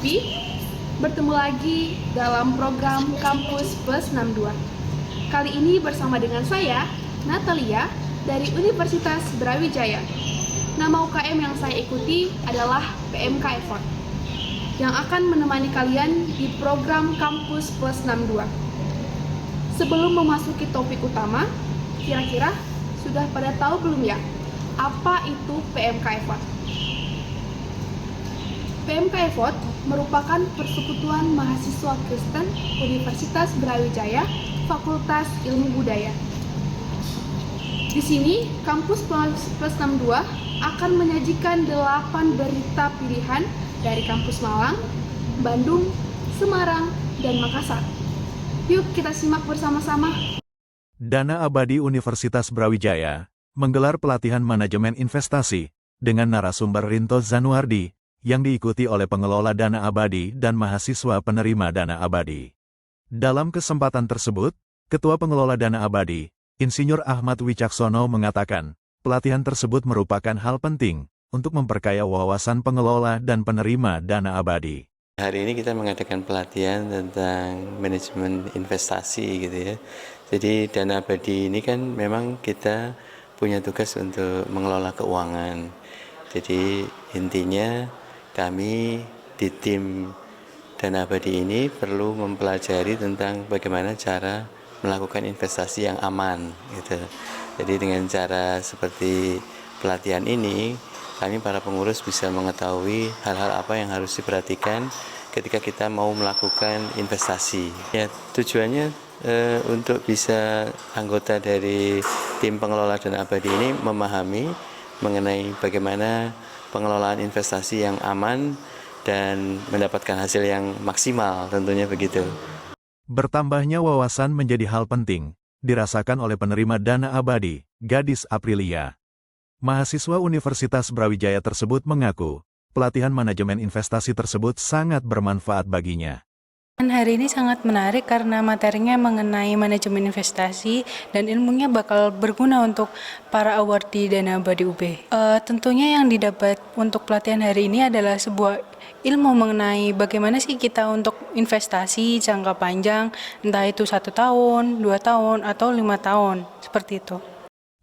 UPI. Bertemu lagi dalam program Kampus Plus 62. Kali ini bersama dengan saya, Natalia, dari Universitas Brawijaya. Nama UKM yang saya ikuti adalah PMK Effort, yang akan menemani kalian di program Kampus Plus 62. Sebelum memasuki topik utama, kira-kira sudah pada tahu belum ya, apa itu PMK Effort? PMK Effort merupakan persekutuan mahasiswa Kristen Universitas Brawijaya, Fakultas Ilmu Budaya. Di sini, Kampus Plus 62 akan menyajikan 8 berita pilihan dari kampus Malang, Bandung, Semarang, dan Makassar. Yuk kita simak bersama-sama. Dana Abadi Universitas Brawijaya menggelar pelatihan manajemen investasi dengan narasumber Rinto Zanuardi yang diikuti oleh pengelola dana abadi dan mahasiswa penerima dana abadi. Dalam kesempatan tersebut, Ketua Pengelola Dana Abadi, Insinyur Ahmad Wicaksono mengatakan, pelatihan tersebut merupakan hal penting untuk memperkaya wawasan pengelola dan penerima dana abadi. Hari ini kita mengadakan pelatihan tentang manajemen investasi gitu ya. Jadi dana abadi ini kan memang kita punya tugas untuk mengelola keuangan. Jadi intinya kami di tim dana abadi ini perlu mempelajari tentang bagaimana cara melakukan investasi yang aman gitu. Jadi dengan cara seperti pelatihan ini, kami para pengurus bisa mengetahui hal-hal apa yang harus diperhatikan ketika kita mau melakukan investasi. Ya, tujuannya untuk bisa anggota dari tim pengelola dana abadi ini memahami mengenai bagaimana pengelolaan investasi yang aman dan mendapatkan hasil yang maksimal, tentunya begitu. Bertambahnya wawasan menjadi hal penting, dirasakan oleh penerima dana abadi, Gadis Aprilia. Mahasiswa Universitas Brawijaya tersebut mengaku, pelatihan manajemen investasi tersebut sangat bermanfaat baginya. Hari ini sangat menarik karena materinya mengenai manajemen investasi dan ilmunya bakal berguna untuk para awardee Dana Abadi UB. Tentunya yang didapat untuk pelatihan hari ini adalah sebuah ilmu mengenai bagaimana sih kita untuk investasi jangka panjang, entah itu 1 tahun, 2 tahun, atau 5 tahun, seperti itu.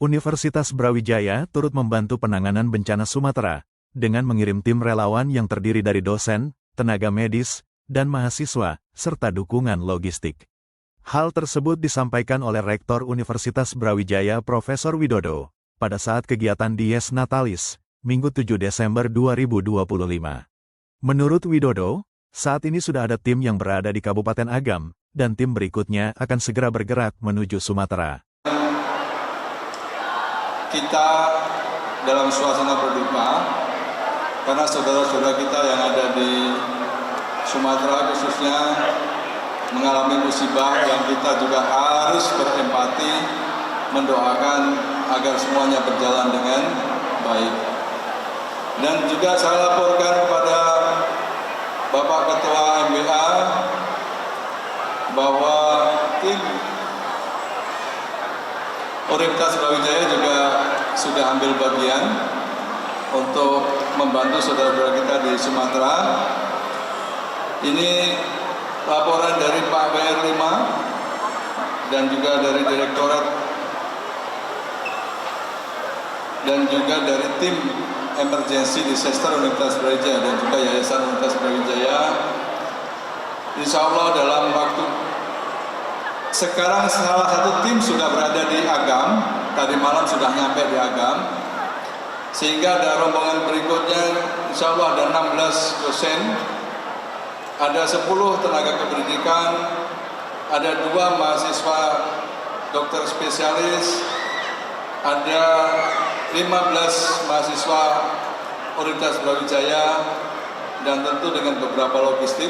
Universitas Brawijaya turut membantu penanganan bencana Sumatera dengan mengirim tim relawan yang terdiri dari dosen, tenaga medis, dan mahasiswa, serta dukungan logistik. Hal tersebut disampaikan oleh Rektor Universitas Brawijaya Profesor Widodo, pada saat kegiatan Dies Natalis, Minggu 7 Desember 2025. Menurut Widodo, saat ini sudah ada tim yang berada di Kabupaten Agam, dan tim berikutnya akan segera bergerak menuju Sumatera. Kita dalam suasana berduka, karena saudara-saudara kita yang ada di Sumatera khususnya mengalami musibah yang kita juga harus berempati, mendoakan agar semuanya berjalan dengan baik. Dan juga saya laporkan kepada Bapak Ketua MBA bahwa tim Universitas Brawijaya juga sudah ambil bagian untuk membantu saudara-saudara kita di Sumatera. Ini laporan dari Pak WR5 dan juga dari Direktorat dan juga dari tim Emergency Disaster Universitas Brawijaya dan juga Yayasan Universitas Brawijaya. Insya Allah dalam waktu sekarang salah satu tim sudah berada di Agam, tadi malam sudah nyampe di Agam, sehingga ada rombongan berikutnya, insya Allah ada 16 dosen, ada 10 tenaga kependidikan, ada 2 mahasiswa dokter spesialis, ada 15 mahasiswa Universitas Brawijaya, dan tentu dengan beberapa logistik,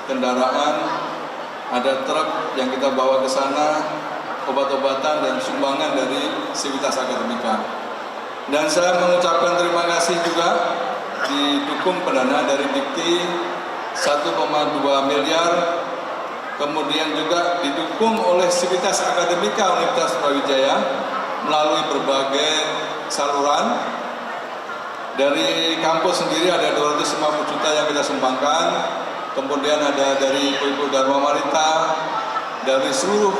kendaraan, ada truk yang kita bawa ke sana, obat-obatan dan sumbangan dari Sivitas Akademika. Dan saya mengucapkan terima kasih juga didukung pendanaan dari Dikti 1,2 miliar, kemudian juga didukung oleh Sivitas Akademika Universitas Brawijaya melalui berbagai saluran, Dari kampus sendiri ada 250 juta yang kita sumbangkan, kemudian ada dari ibu-ibu Dharma Marita, dari seluruh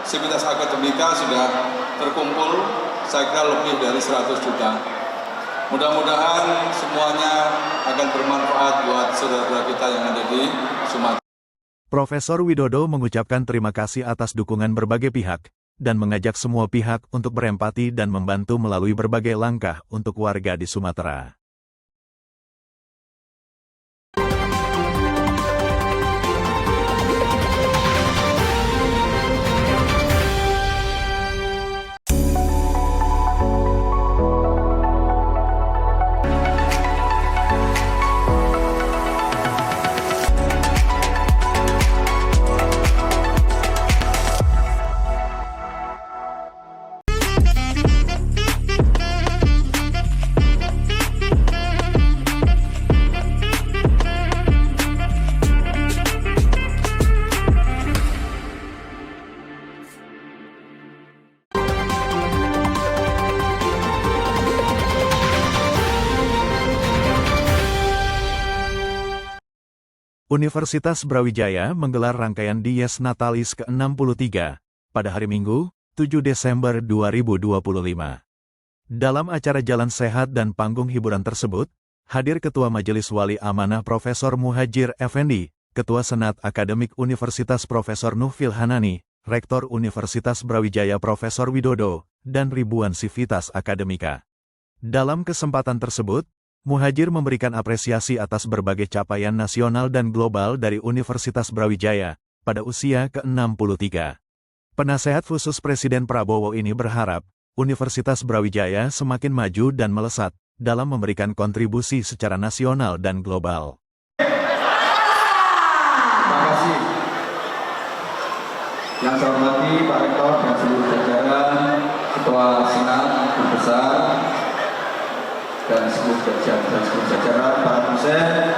sivitas akademika sudah terkumpul, saya kira lebih dari 100 juta. Mudah-mudahan semuanya akan bermanfaat buat saudara-saudara kita yang ada di Sumatera. Profesor Widodo mengucapkan terima kasih atas dukungan berbagai pihak, dan mengajak semua pihak untuk berempati dan membantu melalui berbagai langkah untuk warga di Sumatera. Universitas Brawijaya menggelar rangkaian Dies Natalis ke-63 pada hari Minggu, 7 Desember 2025. Dalam acara Jalan Sehat dan panggung hiburan tersebut, hadir Ketua Majelis Wali Amanah Profesor Muhajir Effendi, Ketua Senat Akademik Universitas Profesor Nufil Hanani, Rektor Universitas Brawijaya Profesor Widodo, dan ribuan sivitas akademika. Dalam kesempatan tersebut, Muhajir memberikan apresiasi atas berbagai capaian nasional dan global dari Universitas Brawijaya pada usia ke-63. Penasehat khusus Presiden Prabowo ini berharap Universitas Brawijaya semakin maju dan melesat dalam memberikan kontribusi secara nasional dan global. Terima kasih. Yang saya hormati Pak Rektor dan seluruh jajaran, Ketua Senat, Guru Besar, dan seluruh jajaran, para dosen,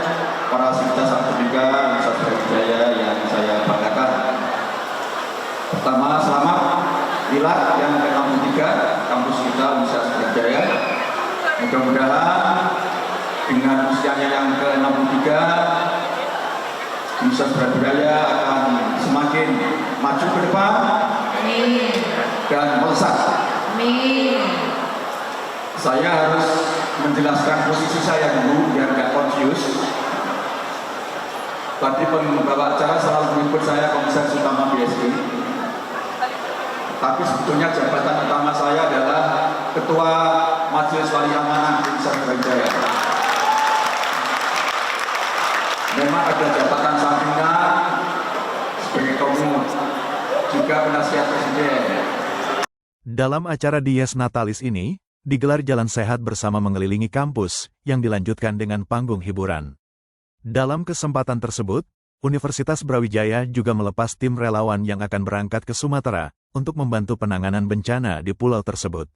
para sivitas akademika Universitas Brawijaya yang saya banggakan. Pertama, selamat milad yang ke-63 kampus kita Universitas Brawijaya. Mudah-mudahan dengan usianya yang ke-63, Universitas Brawijaya akan semakin maju ke depan dan melesat. Saya harus menjelaskan posisi saya dulu biar nggak confuse. Tadi pembawa acara selalu menyebut saya Komisaris Utama BSI, tapi sebetulnya jabatan utama saya adalah Ketua Majelis Wali Amanah Universitas Brawijaya. Memang ada jabatan sampingan sebagai Komun, juga penasihat Presiden. Dalam acara Dies Natalis ini, digelar jalan sehat bersama mengelilingi kampus, yang dilanjutkan dengan panggung hiburan. Dalam kesempatan tersebut, Universitas Brawijaya juga melepas tim relawan yang akan berangkat ke Sumatera, untuk membantu penanganan bencana di pulau tersebut.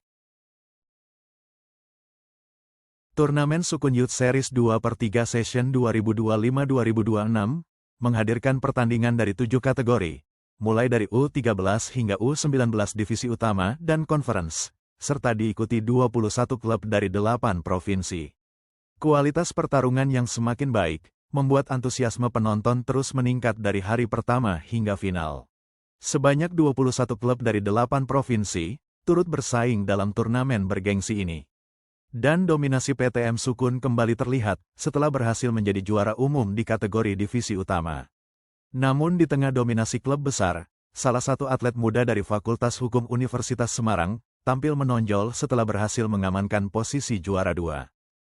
Turnamen Sukun Youth Series 2/3 Session 2025-2026, menghadirkan pertandingan dari 7 kategori, mulai dari U13 hingga U19 divisi utama dan conference, serta diikuti 21 klub dari 8 provinsi. Kualitas pertarungan yang semakin baik, membuat antusiasme penonton terus meningkat dari hari pertama hingga final. Sebanyak 21 klub dari 8 provinsi, turut bersaing dalam turnamen bergengsi ini. Dan dominasi PTM Sukun kembali terlihat, setelah berhasil menjadi juara umum di kategori divisi utama. Namun di tengah dominasi klub besar, salah satu atlet muda dari Fakultas Hukum Universitas Semarang, tampil menonjol setelah berhasil mengamankan posisi juara 2.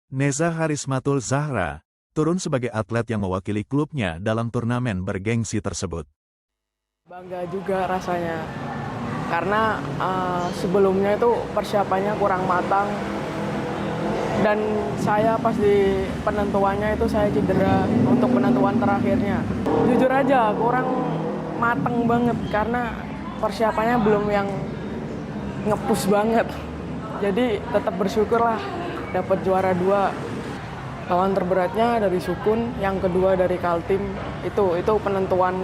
Neza Harismatul Zahra, turun sebagai atlet yang mewakili klubnya dalam turnamen bergengsi tersebut. Bangga juga rasanya, karena sebelumnya itu persiapannya kurang matang, dan saya pas di penentuannya itu saya cedera untuk penentuan terakhirnya. Jujur aja kurang mateng banget, karena persiapannya belum yang nge-push banget. Jadi tetap bersyukurlah dapat juara 2. Lawan terberatnya dari Sukun, yang kedua dari Kaltim. Itu penentuan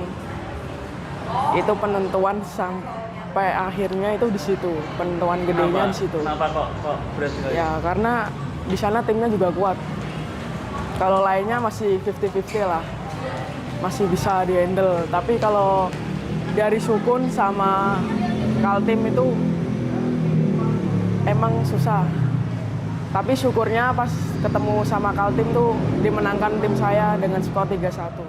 sampai akhirnya itu di situ. Penentuan gedenya di situ. Kenapa kok berat sekali? Ya karena di sana timnya juga kuat. Kalau lainnya masih 50-50 lah, masih bisa di-handle. Tapi kalau dari Sukun sama Kaltim itu emang susah. Tapi syukurnya pas ketemu sama Kaltim tuh dimenangkan tim saya dengan skor 3-1.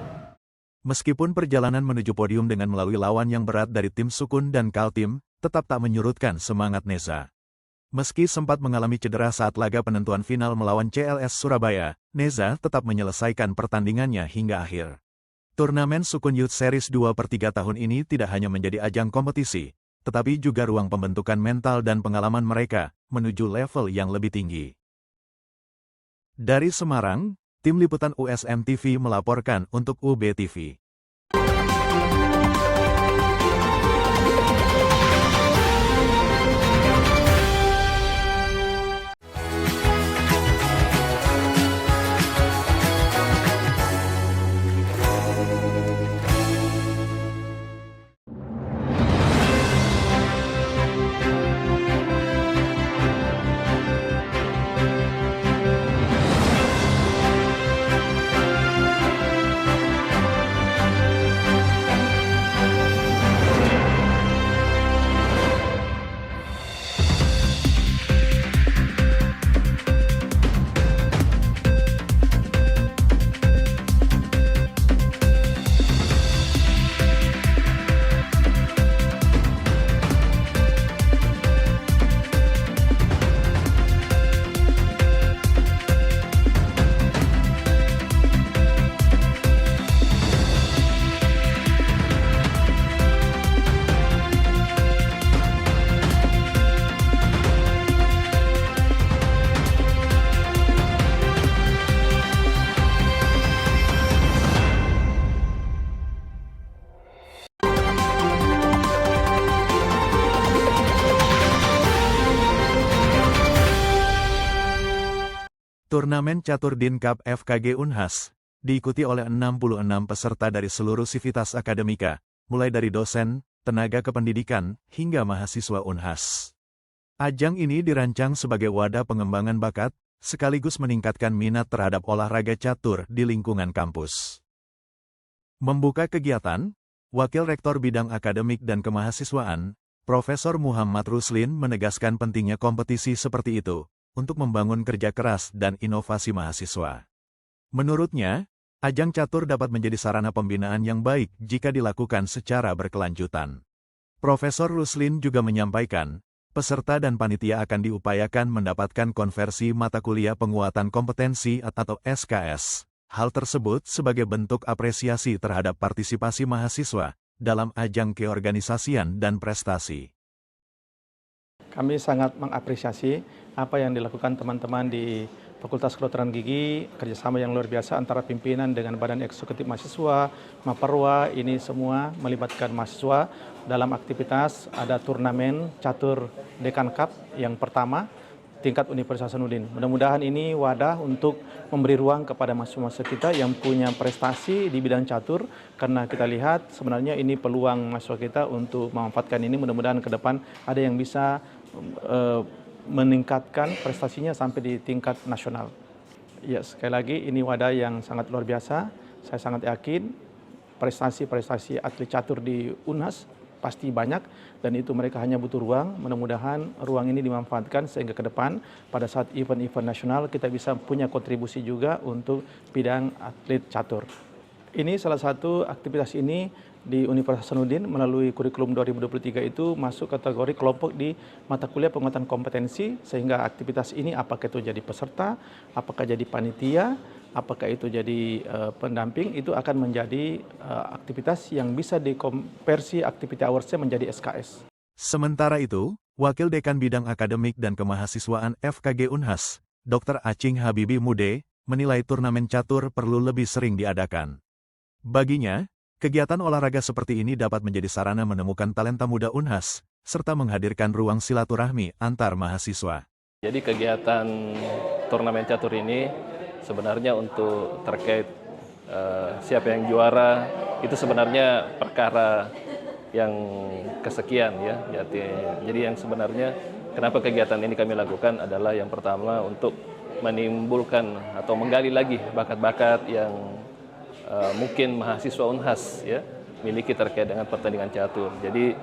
Meskipun perjalanan menuju podium dengan melalui lawan yang berat dari tim Sukun dan Kaltim, tetap tak menyurutkan semangat Neza. Meski sempat mengalami cedera saat laga penentuan final melawan CLS Surabaya, Neza tetap menyelesaikan pertandingannya hingga akhir. Turnamen Sukun Youth Series 2/3 tahun ini tidak hanya menjadi ajang kompetisi, tetapi juga ruang pembentukan mental dan pengalaman mereka menuju level yang lebih tinggi. Dari Semarang, tim liputan USM TV melaporkan untuk UB TV. Turnamen Catur Din Cup FKG Unhas diikuti oleh 66 peserta dari seluruh sivitas akademika, mulai dari dosen, tenaga kependidikan, hingga mahasiswa Unhas. Ajang ini dirancang sebagai wadah pengembangan bakat, sekaligus meningkatkan minat terhadap olahraga catur di lingkungan kampus. Membuka kegiatan, Wakil Rektor Bidang Akademik dan Kemahasiswaan, Profesor Muhammad Ruslin menegaskan pentingnya kompetisi seperti itu untuk membangun kerja keras dan inovasi mahasiswa. Menurutnya, ajang catur dapat menjadi sarana pembinaan yang baik jika dilakukan secara berkelanjutan. Profesor Ruslin juga menyampaikan, peserta dan panitia akan diupayakan mendapatkan konversi mata kuliah penguatan kompetensi atau SKS. Hal tersebut sebagai bentuk apresiasi terhadap partisipasi mahasiswa dalam ajang keorganisasian dan prestasi. Kami sangat mengapresiasi apa yang dilakukan teman-teman di Fakultas Kedokteran Gigi, kerjasama yang luar biasa antara pimpinan dengan Badan Eksekutif Mahasiswa, Maperwa, ini semua melibatkan mahasiswa dalam aktivitas ada turnamen catur Dekan Cup yang pertama tingkat Universitas Hasanuddin. Mudah-mudahan ini wadah untuk memberi ruang kepada mahasiswa kita yang punya prestasi di bidang catur, karena kita lihat sebenarnya ini peluang mahasiswa kita untuk memanfaatkan ini. Mudah-mudahan ke depan ada yang bisa meningkatkan prestasinya sampai di tingkat nasional. Ya, sekali lagi ini wadah yang sangat luar biasa. Saya sangat yakin prestasi-prestasi atlet catur di Unhas pasti banyak, dan itu mereka hanya butuh ruang. Mudah-mudahan ruang ini dimanfaatkan sehingga ke depan pada saat event-event nasional kita bisa punya kontribusi juga untuk bidang atlet catur. Ini salah satu aktivitas ini di Universitas Hasanuddin melalui kurikulum 2023 itu masuk kategori kelompok di mata kuliah penguatan kompetensi, sehingga aktivitas ini apakah itu jadi peserta, apakah jadi panitia, apakah itu jadi pendamping, itu akan menjadi aktivitas yang bisa dikonversi aktivitas awards-nya menjadi SKS. Sementara itu, Wakil Dekan Bidang Akademik dan Kemahasiswaan FKG Unhas, Dr. Acing Habibi Mude, menilai turnamen catur perlu lebih sering diadakan. Baginya, kegiatan olahraga seperti ini dapat menjadi sarana menemukan talenta muda Unhas, serta menghadirkan ruang silaturahmi antar mahasiswa. Jadi kegiatan turnamen catur ini sebenarnya untuk terkait siapa yang juara, itu sebenarnya perkara yang kesekian ya. Jadi yang sebenarnya kenapa kegiatan ini kami lakukan adalah yang pertama untuk menimbulkan atau menggali lagi bakat-bakat yang mungkin mahasiswa Unhas ya miliki terkait dengan pertandingan catur. Jadi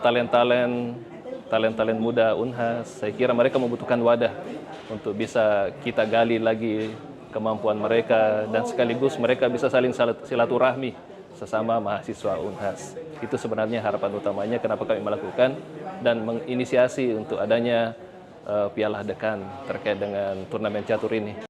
talent muda Unhas, saya kira mereka membutuhkan wadah untuk bisa kita gali lagi kemampuan mereka dan sekaligus mereka bisa saling silaturahmi sesama mahasiswa Unhas. Itu sebenarnya harapan utamanya kenapa kami melakukan dan menginisiasi untuk adanya Piala Dekan terkait dengan turnamen catur ini.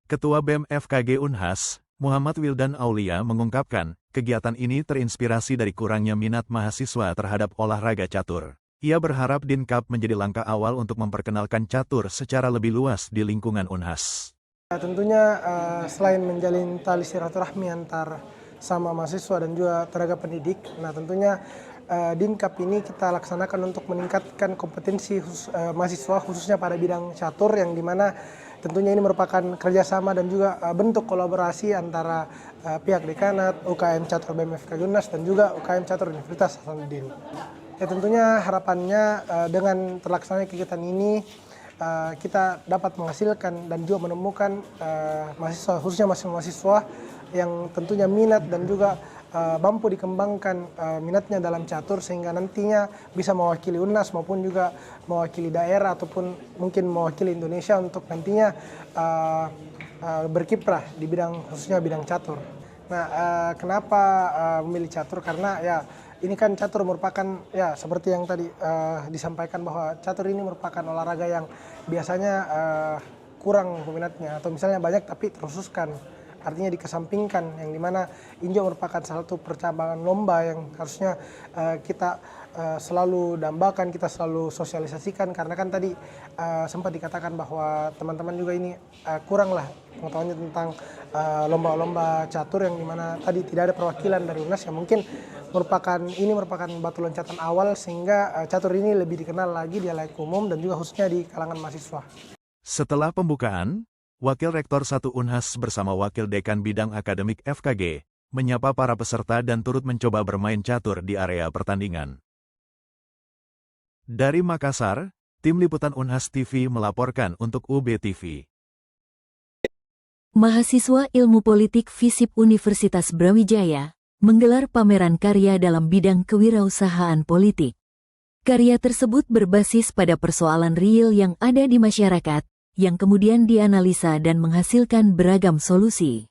Ketua BEM FKG Unhas, Muhammad Wildan Aulia mengungkapkan, kegiatan ini terinspirasi dari kurangnya minat mahasiswa terhadap olahraga catur. Ia berharap Dinkap menjadi langkah awal untuk memperkenalkan catur secara lebih luas di lingkungan Unhas. Tentunya selain menjalin tali silaturahmi antar sama mahasiswa dan juga tenaga pendidik, nah tentunya Dinkap ini kita laksanakan untuk meningkatkan kompetensi mahasiswa khususnya pada bidang catur yang dimana tentunya ini merupakan kerjasama dan juga bentuk kolaborasi antara pihak dekanat, UKM Catur BEM FKG Unhas dan juga UKM Catur Universitas Hasanuddin. Ya tentunya harapannya dengan terlaksananya kegiatan ini kita dapat menghasilkan dan juga menemukan mahasiswa khususnya mahasiswa yang tentunya minat dan juga mampu dikembangkan minatnya dalam catur sehingga nantinya bisa mewakili Unhas maupun juga mewakili daerah ataupun mungkin mewakili Indonesia untuk nantinya berkiprah di bidang khususnya bidang catur. Nah, kenapa memilih catur? Karena ya ini kan catur merupakan ya seperti yang tadi disampaikan bahwa catur ini merupakan olahraga yang biasanya kurang peminatnya atau misalnya banyak tapi terkhususkan. Artinya dikesampingkan yang dimana Injo merupakan salah satu percambangan lomba yang harusnya kita selalu dambakan, kita selalu sosialisasikan karena kan tadi sempat dikatakan bahwa teman-teman juga ini kuranglah pengetahuannya tentang lomba-lomba catur yang dimana tadi tidak ada perwakilan dari Unhas yang mungkin merupakan batu loncatan awal sehingga catur ini lebih dikenal lagi di halayak umum dan juga khususnya di kalangan mahasiswa. Setelah pembukaan, Wakil Rektor 1 Unhas bersama Wakil Dekan Bidang Akademik FKG menyapa para peserta dan turut mencoba bermain catur di area pertandingan. Dari Makassar, Tim Liputan Unhas TV melaporkan untuk UB TV. Mahasiswa Ilmu Politik FISIP Universitas Brawijaya menggelar pameran karya dalam bidang kewirausahaan politik. Karya tersebut berbasis pada persoalan real yang ada di masyarakat, yang kemudian dianalisa dan menghasilkan beragam solusi.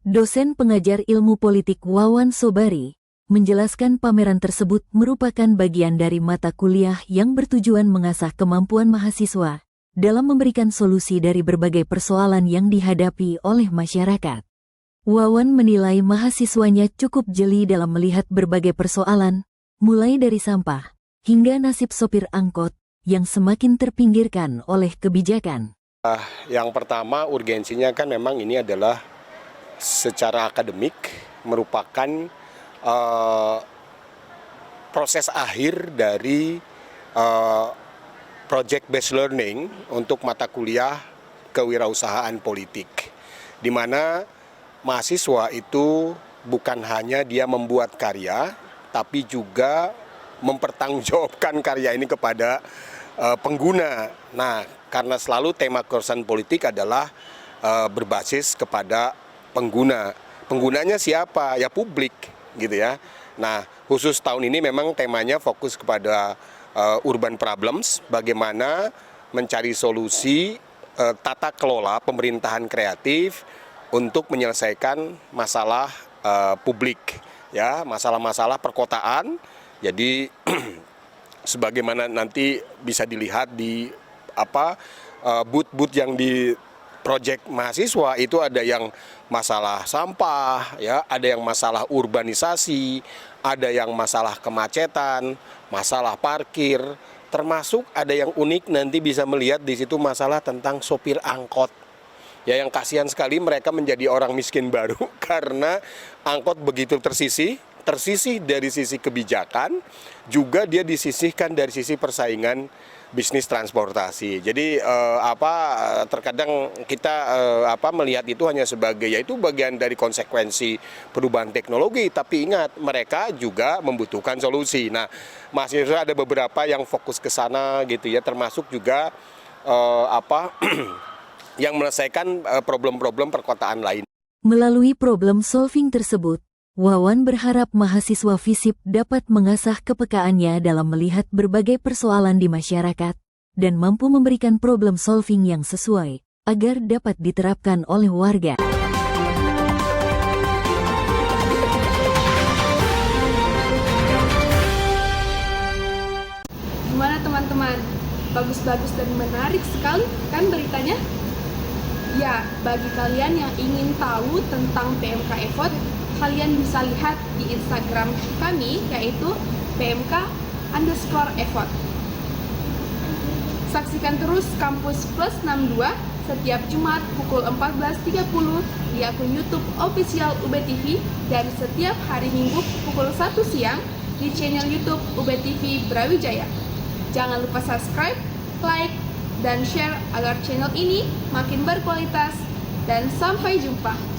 Dosen pengajar ilmu politik Wawan Sobari menjelaskan pameran tersebut merupakan bagian dari mata kuliah yang bertujuan mengasah kemampuan mahasiswa dalam memberikan solusi dari berbagai persoalan yang dihadapi oleh masyarakat. Wawan menilai mahasiswanya cukup jeli dalam melihat berbagai persoalan, mulai dari sampah hingga nasib sopir angkot yang semakin terpinggirkan oleh kebijakan. Yang pertama urgensinya kan memang ini adalah secara akademik merupakan proses akhir dari project based learning untuk mata kuliah kewirausahaan politik, di mana mahasiswa itu bukan hanya dia membuat karya, tapi juga mempertanggungjawabkan karya ini kepada pengguna. Nah, karena selalu tema kewirausahaan politik adalah berbasis kepada pengguna. Penggunanya siapa? Ya publik, gitu ya. Nah, khusus tahun ini memang temanya fokus kepada urban problems, bagaimana mencari solusi tata kelola pemerintahan kreatif untuk menyelesaikan masalah publik, ya, masalah-masalah perkotaan. Jadi sebagaimana nanti bisa dilihat di booth-booth yang di proyek mahasiswa itu ada yang masalah sampah, ya, ada yang masalah urbanisasi, ada yang masalah kemacetan, masalah parkir, termasuk ada yang unik nanti bisa melihat di situ masalah tentang sopir angkot. Ya, yang kasihan sekali mereka menjadi orang miskin baru karena angkot begitu tersisih dari sisi kebijakan, juga dia disisihkan dari sisi persaingan bisnis transportasi. Jadi terkadang kita melihat itu hanya sebagai yaitu bagian dari konsekuensi perubahan teknologi, tapi ingat mereka juga membutuhkan solusi. Nah, mahasiswa ada beberapa yang fokus ke sana gitu ya, termasuk juga yang menyelesaikan problem-problem perkotaan lain. Melalui problem solving tersebut, Wawan berharap mahasiswa FISIP dapat mengasah kepekaannya dalam melihat berbagai persoalan di masyarakat dan mampu memberikan problem solving yang sesuai agar dapat diterapkan oleh warga. Gimana teman-teman? Bagus-bagus dan menarik sekali kan beritanya? Ya, bagi kalian yang ingin tahu tentang PMK Effort, kalian bisa lihat di Instagram kami, yaitu PMK_Effort. Saksikan terus Kampus Plus 62 setiap Jumat pukul 14.30 di akun YouTube official UB TV dan setiap hari Minggu pukul 1 siang di channel YouTube UB TV Brawijaya. Jangan lupa subscribe, like, dan share agar channel ini makin berkualitas. Dan sampai jumpa.